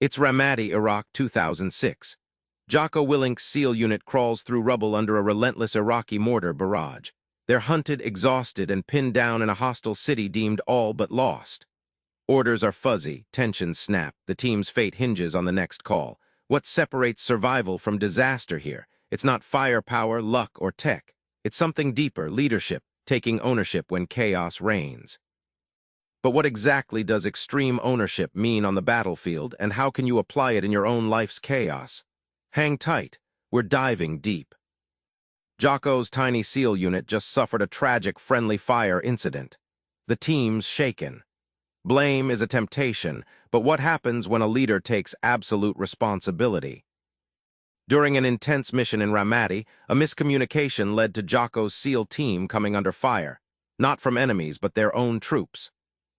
It's Ramadi, Iraq, 2006. Jocko Willink's SEAL unit crawls through rubble under a relentless Iraqi mortar barrage. They're hunted, exhausted, and pinned down in a hostile city deemed all but lost. Orders are fuzzy, tensions snap, the team's fate hinges on the next call. What separates survival from disaster here? It's not firepower, luck, or tech. It's something deeper, leadership, taking ownership when chaos reigns. But what exactly does extreme ownership mean on the battlefield, and how can you apply it in your own life's chaos? Hang tight, we're diving deep. Jocko's tiny SEAL unit just suffered a tragic friendly fire incident. The team's shaken. Blame is a temptation, but what happens when a leader takes absolute responsibility? During an intense mission in Ramadi, a miscommunication led to Jocko's SEAL team coming under fire, not from enemies but their own troops.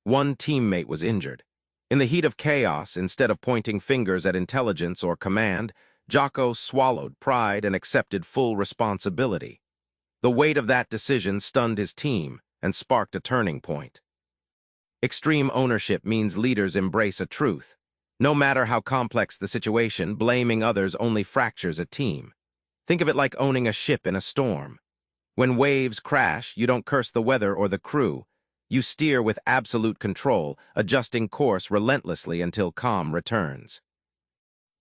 One teammate was injured. In the heat of chaos, instead of pointing fingers at intelligence or command, Jocko swallowed pride and accepted full responsibility. The weight of that decision stunned his team and sparked a turning point. Extreme ownership means leaders embrace a truth. No matter how complex the situation, blaming others only fractures a team. Think of it like owning a ship in a storm. When waves crash, you don't curse the weather or the crew. You steer with absolute control, adjusting course relentlessly until calm returns.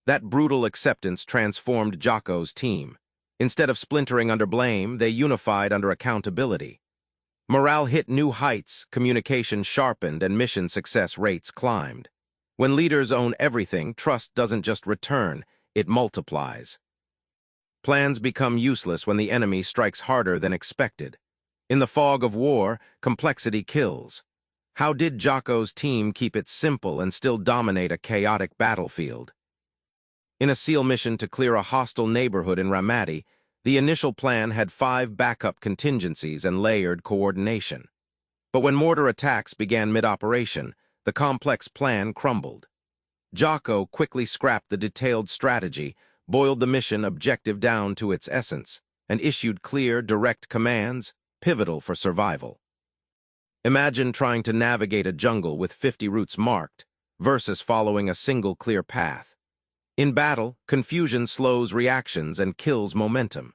That brutal acceptance transformed Jocko's team. Instead of splintering under blame, they unified under accountability. Morale hit new heights, communication sharpened, and mission success rates climbed. When leaders own everything, trust doesn't just return, it multiplies. Plans become useless when the enemy strikes harder than expected. In the fog of war, complexity kills. How did Jocko's team keep it simple and still dominate a chaotic battlefield? In a SEAL mission to clear a hostile neighborhood in Ramadi, the initial plan had 5 backup contingencies and layered coordination. But when mortar attacks began mid-operation, the complex plan crumbled. Jocko quickly scrapped the detailed strategy, boiled the mission objective down to its essence, and issued clear, direct commands, pivotal for survival. Imagine trying to navigate a jungle with 50 routes marked, versus following a single clear path. In battle, confusion slows reactions and kills momentum.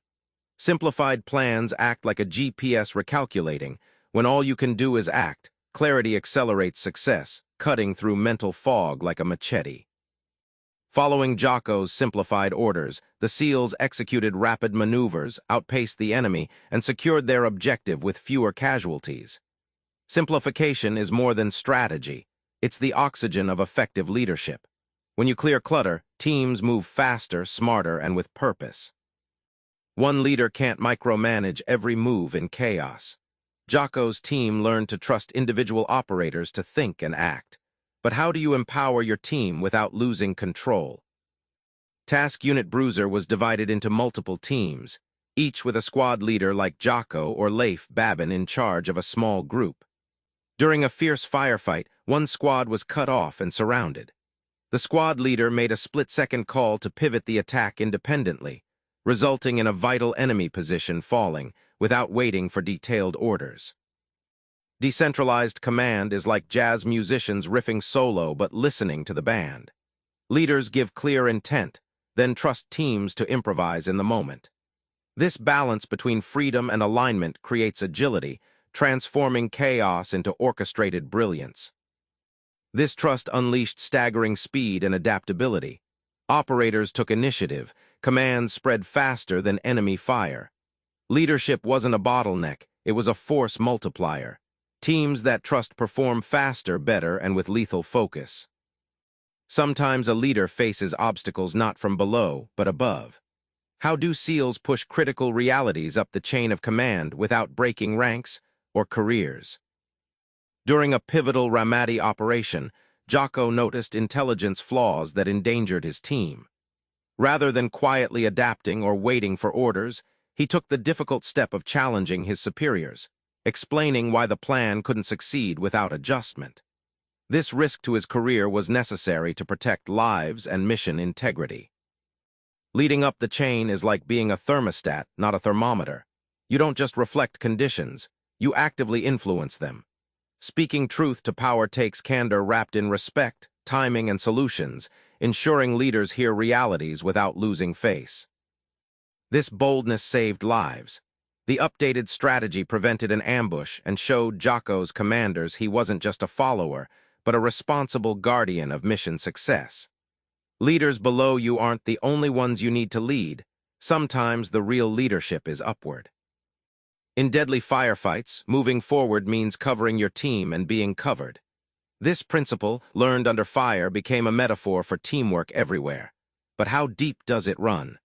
Simplified plans act like a GPS recalculating. When all you can do is act, clarity accelerates success, cutting through mental fog like a machete. Following Jocko's simplified orders, the SEALs executed rapid maneuvers, outpaced the enemy, and secured their objective with fewer casualties. Simplification is more than strategy. It's the oxygen of effective leadership. When you clear clutter, teams move faster, smarter, and with purpose. One leader can't micromanage every move in chaos. Jocko's team learned to trust individual operators to think and act. But how do you empower your team without losing control? Task Unit Bruiser was divided into multiple teams, each with a squad leader like Jocko or Leif Babin in charge of a small group. During a fierce firefight, one squad was cut off and surrounded. The squad leader made a split-second call to pivot the attack independently, resulting in a vital enemy position falling without waiting for detailed orders. Decentralized command is like jazz musicians riffing solo but listening to the band. Leaders give clear intent, then trust teams to improvise in the moment. This balance between freedom and alignment creates agility, transforming chaos into orchestrated brilliance. This trust unleashed staggering speed and adaptability. Operators took initiative, commands spread faster than enemy fire. Leadership wasn't a bottleneck, it was a force multiplier. Teams that trust perform faster, better, and with lethal focus. Sometimes a leader faces obstacles not from below, but above. How do SEALs push critical realities up the chain of command without breaking ranks or careers? During a pivotal Ramadi operation, Jocko noticed intelligence flaws that endangered his team. Rather than quietly adapting or waiting for orders, he took the difficult step of challenging his superiors, explaining why the plan couldn't succeed without adjustment. This risk to his career was necessary to protect lives and mission integrity. Leading up the chain is like being a thermostat, not a thermometer. You don't just reflect conditions, you actively influence them. Speaking truth to power takes candor wrapped in respect, timing, and solutions, ensuring leaders hear realities without losing face. This boldness saved lives. The updated strategy prevented an ambush and showed Jocko's commanders he wasn't just a follower, but a responsible guardian of mission success. Leaders below you aren't the only ones you need to lead. Sometimes the real leadership is upward. In deadly firefights, moving forward means covering your team and being covered. This principle, learned under fire, became a metaphor for teamwork everywhere. But how deep does it run?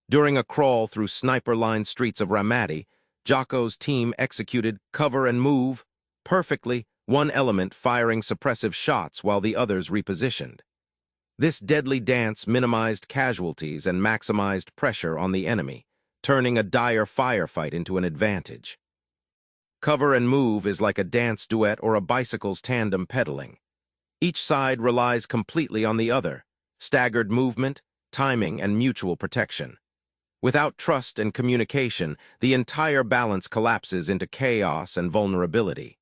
During a crawl through sniper-lined streets of Ramadi, Jocko's team executed cover and move perfectly, one element firing suppressive shots while the others repositioned. This deadly dance minimized casualties and maximized pressure on the enemy, turning a dire firefight into an advantage. Cover and move is like a dance duet or a bicycle's tandem pedaling. Each side relies completely on the other, staggered movement, timing, and mutual protection. Without trust and communication, the entire balance collapses into chaos and vulnerability.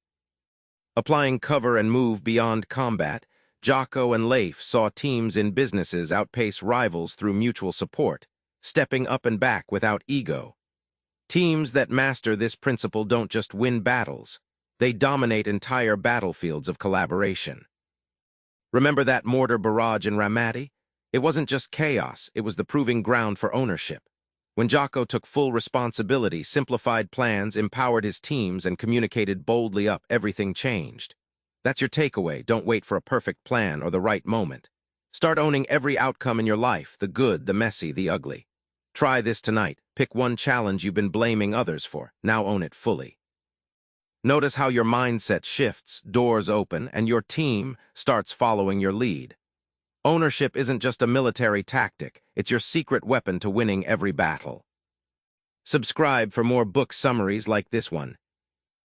Applying cover and move beyond combat, Jocko and Leif saw teams in businesses outpace rivals through mutual support, stepping up and back without ego. Teams that master this principle don't just win battles, they dominate entire battlefields of collaboration. Remember that mortar barrage in Ramadi? It wasn't just chaos, it was the proving ground for ownership. When Jocko took full responsibility, simplified plans, empowered his teams, and communicated boldly up, everything changed. That's your takeaway. Don't wait for a perfect plan or the right moment. Start owning every outcome in your life, the good, the messy, the ugly. Try this tonight. Pick one challenge you've been blaming others for. Now own it fully. Notice how your mindset shifts, doors open, and your team starts following your lead. Ownership isn't just a military tactic, it's your secret weapon to winning every battle. Subscribe for more book summaries like this one.